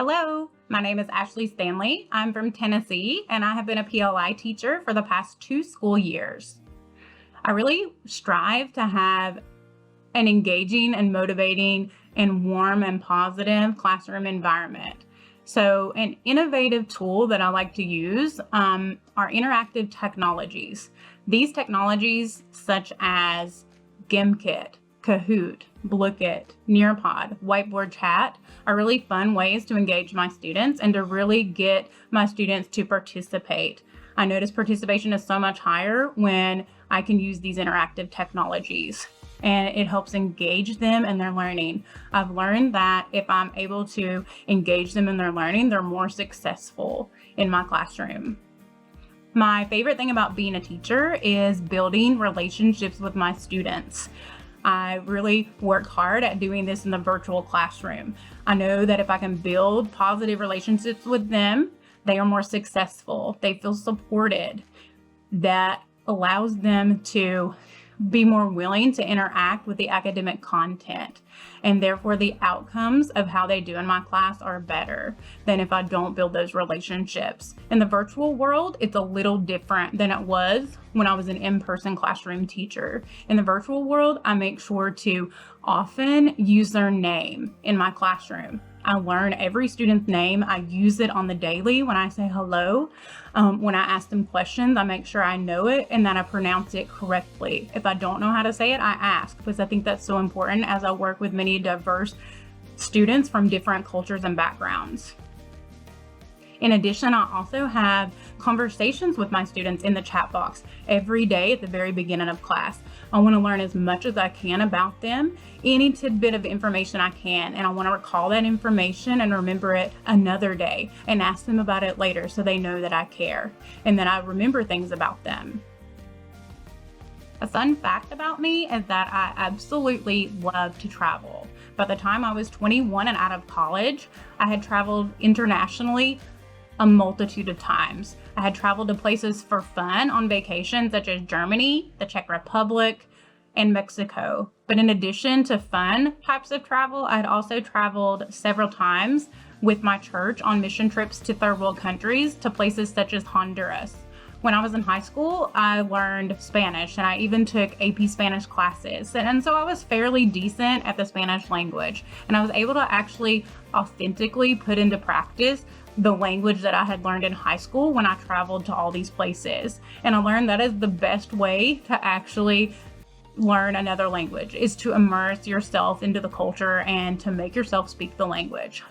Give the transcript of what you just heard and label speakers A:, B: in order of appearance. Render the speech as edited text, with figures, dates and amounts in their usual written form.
A: Hello, my name is Ashley Stanley. I'm from Tennessee, and I have been a PLI teacher for the past 2 school years. I really strive to have an engaging and motivating and warm and positive classroom environment. So an innovative tool that I like to use are interactive technologies. These technologies such as gimkit, Kahoot, blooket, nearpod, whiteboard.chat are really fun ways to engage my students and to really get my students to participate. I notice participation is so much higher when I can use these interactive technologies, and it helps engage them in their learning. I've learned that if I'm able to engage them in their learning, they're more successful in my classroom. My favorite thing about being a teacher is building relationships with my students. I really work hard at doing this in the virtual classroom. I know that if I can build positive relationships with them, they are more successful. They feel supported. That allows them to be more willing to interact with the academic content, and therefore the outcomes of how they do in my class are better than if I don't build those relationships. In the virtual world, it's a little different than it was when I was an in-person classroom teacher. In the virtual world, I make sure to often use their name in my classroom. I learn every student's name. I use it on the daily when I say hello. When I ask them questions, I make sure I know it and that I pronounce it correctly. If I don't know how to say it, I ask, because I think that's so important as I work with many diverse students from different cultures and backgrounds. In addition, I also have conversations with my students in the chat box every day at the very beginning of class. I want to learn as much as I can about them, any tidbit of information I can, and I want to recall that information and remember it another day and ask them about it later so they know that I care and that I remember things about them. A fun fact about me is that I absolutely love to travel. By the time I was 21 and out of college, I had traveled internationally a multitude of times. I had traveled to places for fun on vacation, such as Germany, the Czech Republic, and Mexico. But in addition to fun types of travel, I had also traveled several times with my church on mission trips to third world countries, to places such as Honduras. When I was in high school, I learned Spanish, and I even took AP Spanish classes. And so I was fairly decent at the Spanish language, and I was able to actually authentically put into practice the language that I had learned in high school when I traveled to all these places. And I learned that is the best way to actually learn another language, is to immerse yourself into the culture and to make yourself speak the language.